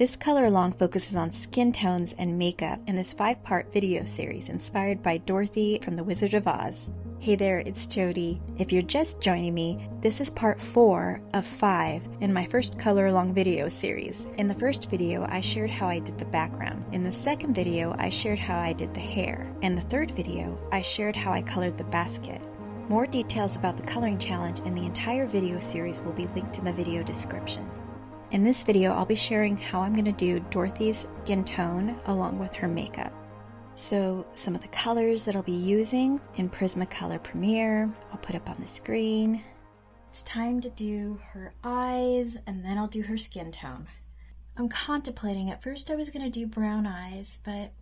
This color along focuses on skin tones and makeup in this 5-part video series inspired by Dorothy from The Wizard of Oz. Hey there, it's Jody. If you're just joining me, this is part 4 of 5 in my first color along video series. In the first video, I shared how I did the background. In the second video, I shared how I did the hair. In the third video, I shared how I colored the basket. More details about the coloring challenge and the entire video series will be linked in the video description. In this video, I'll be sharing how I'm going to do Dorothy's skin tone along with her makeup. So some of the colors that I'll be using in Prismacolor Premiere, I'll put up on the screen. It's time to do her eyes and then I'll do her skin tone. I'm contemplating, at first I was going to do brown eyes, but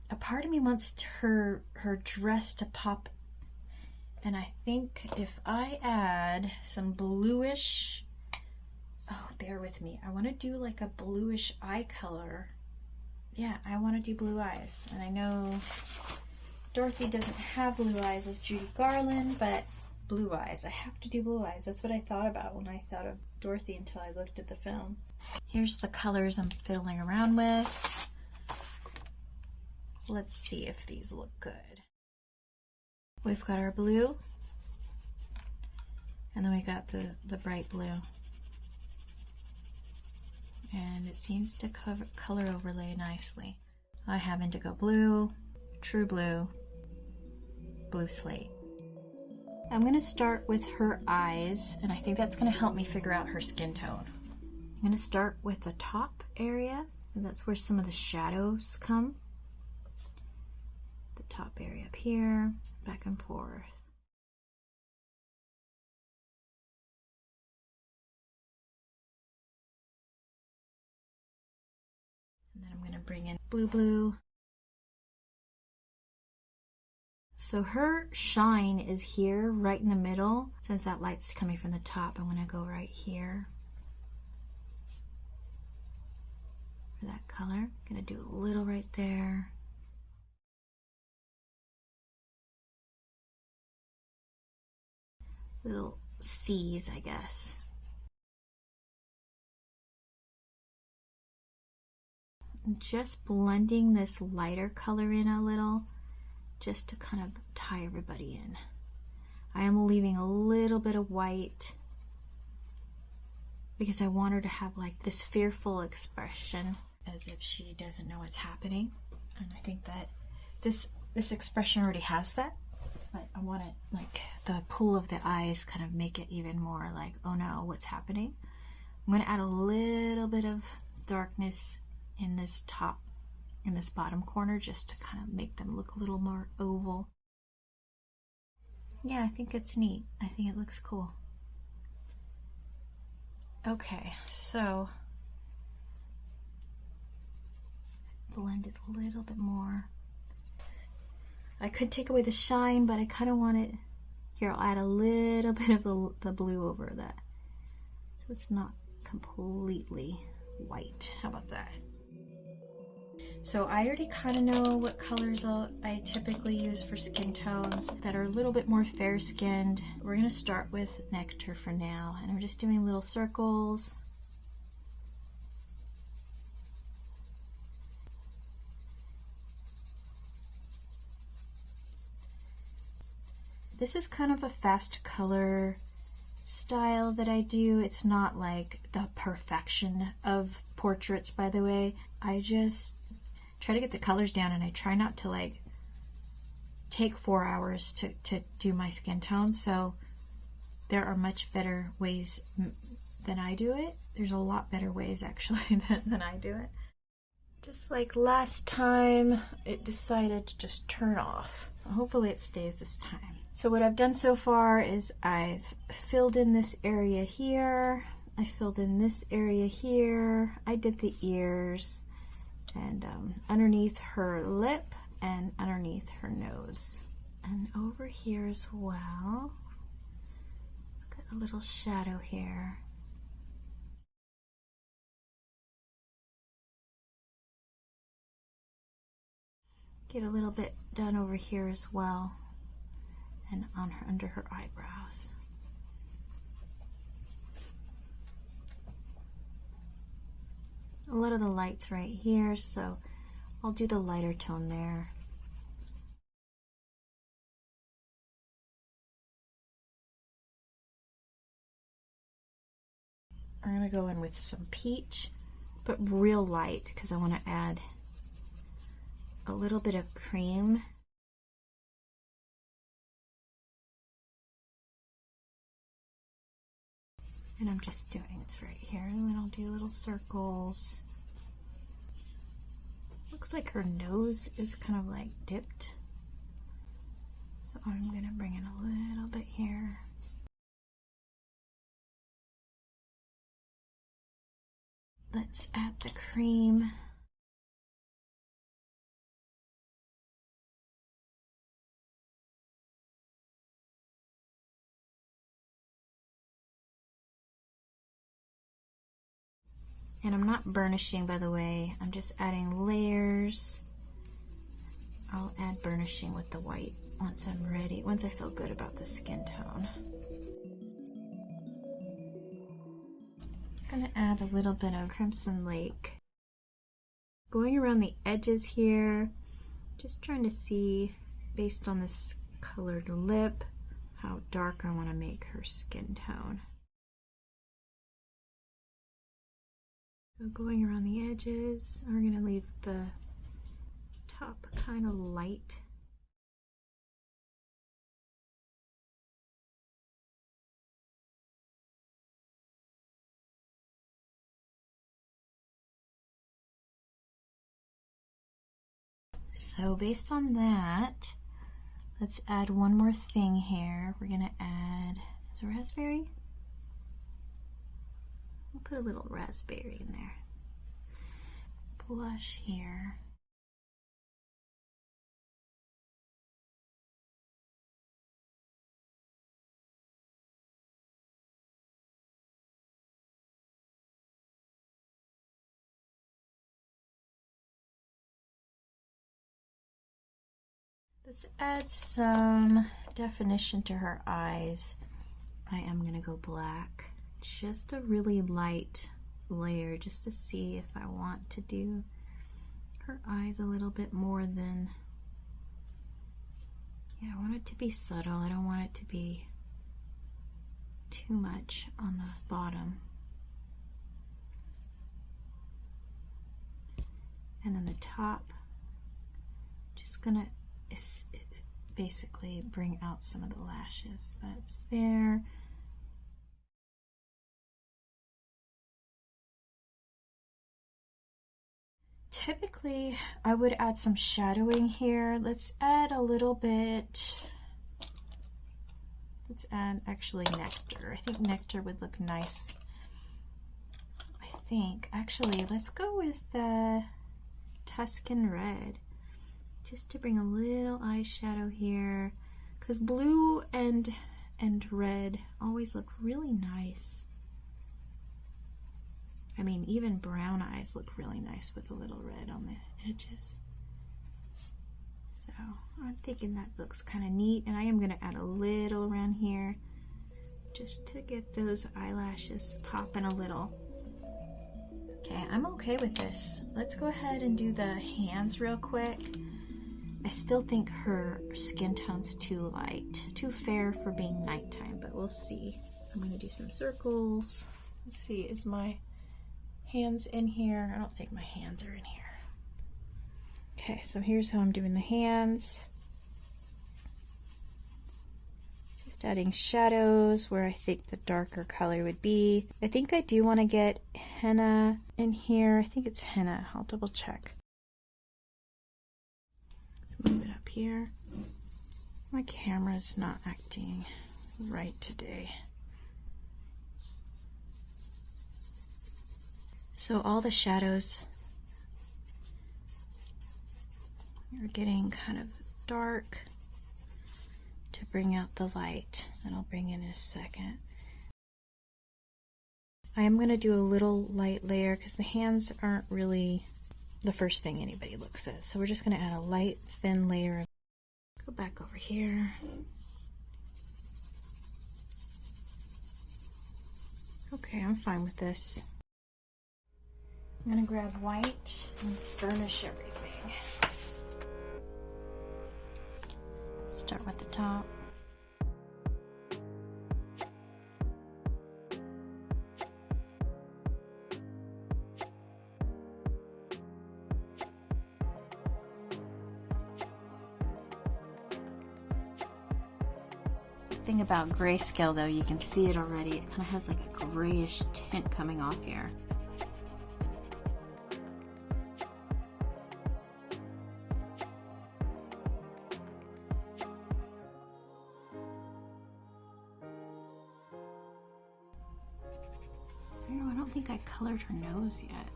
a part of me wants her dress to pop. And I think if I add some bluish, oh, bear with me. I want to do like a bluish eye color. Yeah, I want to do blue eyes. And I know Dorothy doesn't have blue eyes as Judy Garland, but blue eyes. I have to do blue eyes. That's what I thought about when I thought of Dorothy until I looked at the film. Here's the colors I'm fiddling around with. Let's see if these look good. We've got our blue, and then we got the bright blue. And it seems to color overlay nicely. I have indigo blue, true blue, blue slate. I'm going to start with her eyes, and I think that's going to help me figure out her skin tone. I'm going to start with the top area, and that's where some of the shadows come. The top area up here, back and forth. And then I'm going to bring in blue. So her shine is here, right in the middle. Since that light's coming from the top, I'm going to go right here for that color. I'm going to do a little right there. Little C's, I guess. Just blending this lighter color in a little, just to kind of tie everybody in. I am leaving a little bit of white because I want her to have like this fearful expression as if she doesn't know what's happening. And I think that this expression already has that, but I want it, like the pull of the eyes kind of make it even more like, oh no, what's happening? I'm going to add a little bit of darkness in this bottom corner, just to kind of make them look a little more oval. Yeah, I think it's neat. I think it looks cool. Okay, so blend it a little bit more. I could take away the shine, but I kind of want it, here I'll add a little bit of the blue over that, so it's not completely white. How about that? So I already kind of know what colors I typically use for skin tones that are a little bit more fair skinned. We're going to start with Nectar for now, and I'm just doing little circles. This is kind of a fast color style that I do. It's not like the perfection of portraits, by the way. I just try to get the colors down, and I try not to like take 4 hours to do my skin tone. So there are much better ways than I do it. There's a lot better ways actually than I do it. Just like last time, it decided to just turn off. So hopefully it stays this time. So what I've done so far is I've filled in this area here. I filled in this area here. I did the ears, and underneath her lip and underneath her nose. And over here as well, got a little shadow here. Get a little bit done over here as well, and on her, under her eyebrows. a lot of the light's right here, so I'll do the lighter tone there. I'm gonna go in with some peach, but real light, because I want to add a little bit of cream. And I'm just doing this right here, and then I'll do little circles. Looks like her nose is kind of like dipped. So I'm gonna bring it a little bit here. Let's add the cream. And I'm not burnishing, by the way. I'm just adding layers. I'll add burnishing with the white once I'm ready, once I feel good about the skin tone. I'm gonna add a little bit of Crimson Lake. Going around the edges here, just trying to see, based on this colored lip, how dark I want to make her skin tone. So going around the edges, we're going to leave the top kind of light. So based on that, let's add one more thing here. We're going to add, is it raspberry? We'll put a little raspberry in there. Blush here. Let's add some definition to her eyes. I am going to go black. Just a really light layer, just to see if I want to do her eyes a little bit more than, yeah, I want it to be subtle. I don't want it to be too much on the bottom. And then the top, just gonna basically bring out some of the lashes that's there. Typically, I would add some shadowing here. Let's add a little bit. Let's add actually nectar. I think nectar would look nice. I think, actually, let's go with the Tuscan red, just to bring a little eyeshadow here, because blue and red always look really nice. I mean, even brown eyes look really nice with a little red on the edges. So I'm thinking that looks kind of neat, and I am going to add a little around here just to get those eyelashes popping a little. Okay, I'm okay with this. Let's go ahead and do the hands real quick. I still think her skin tone's too light, too fair for being nighttime, but we'll see. I'm going to do some circles. Let's see, is my hands in here? I don't think my hands are in here. Okay, so here's how I'm doing the hands. Just adding shadows where I think the darker color would be. I think I do want to get henna in here. I think it's henna. I'll double check. Let's move it up here. My camera's not acting right today. So all the shadows are getting kind of dark to bring out the light that I'll bring in a second. I am going to do a little light layer because the hands aren't really the first thing anybody looks at. So we're just going to add a light, thin layer. Go back over here. Okay, I'm fine with this. I'm gonna grab white and burnish everything. Start with the top. The thing about grayscale though, you can see it already. It kind of has like a grayish tint coming off here. I don't think I colored her nose yet.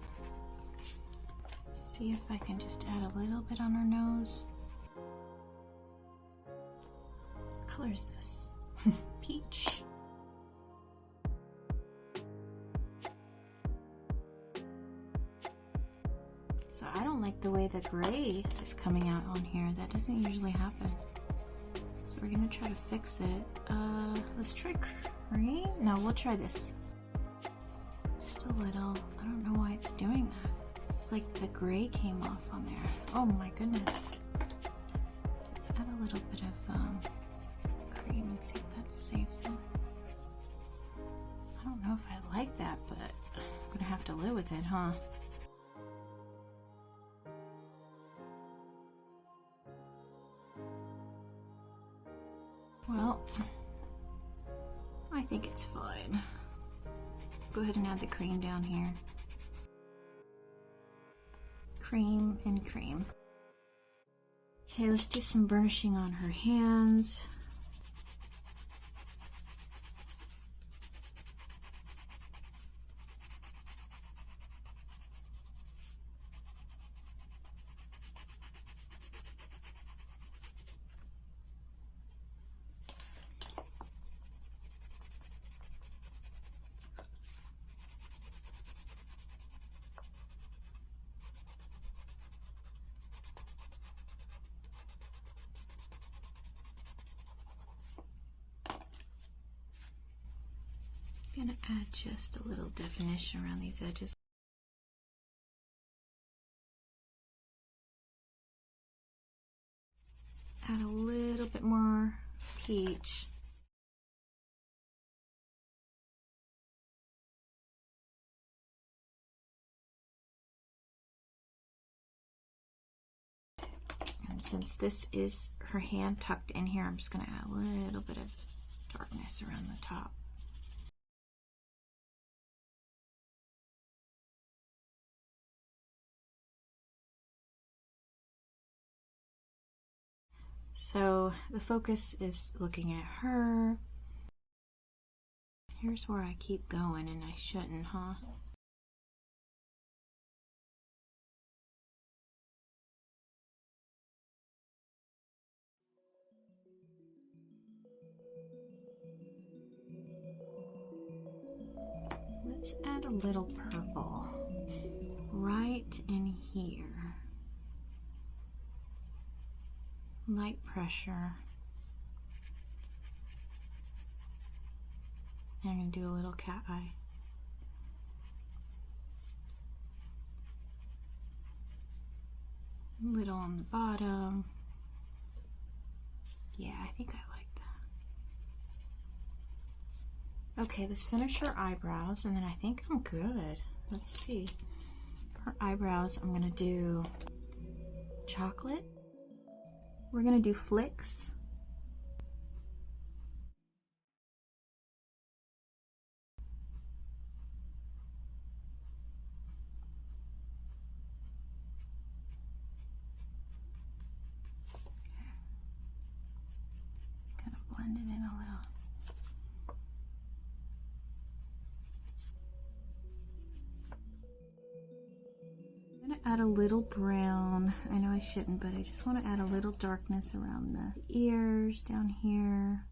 Let's see if I can just add a little bit on her nose. What color is this? Peach. So I don't like the way the gray is coming out on here. That doesn't usually happen. So we're gonna try to fix it. Let's try cream. No, we'll try this. Just a little. I don't know why it's doing that. It's like the gray came off on there. Oh my goodness. Let's add a little bit of cream and see if that saves it. I don't know if I like that, but I'm gonna have to live with it, huh? Well, I think it's fine. Go ahead and add the cream down here. Cream and cream. Okay, let's do some burnishing on her hands. I'm gonna add just a little definition around these edges. Add a little bit more peach. And since this is her hand tucked in here, I'm just gonna add a little bit of darkness around the top. So the focus is looking at her. Here's where I keep going and I shouldn't, huh? Let's add a little purple right in here. Light pressure. And I'm going to do a little cat eye. A little on the bottom. Yeah, I think I like that. Okay, let's finish her eyebrows and then I think I'm good. Let's see. For eyebrows, I'm going to do chocolate. We're going to do flicks. Kind of blend it in a little. I'm going to add a little brown. I know I shouldn't, but I just want to add a little darkness around the ears down here.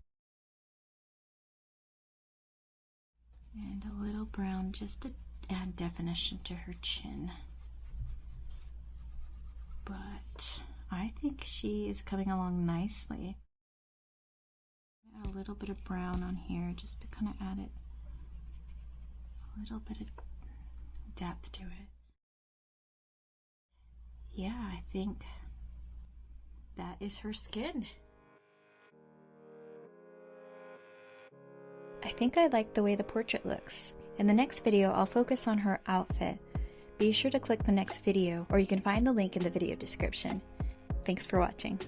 And a little brown just to add definition to her chin. But I think she is coming along nicely. Add a little bit of brown on here just to kind of add it a little bit of depth to it. yeah, I think that is her skin. I think I like the way the portrait looks. In the next video, I'll focus on her outfit. Be sure to click the next video, or you can find the link in the video description. Thanks for watching.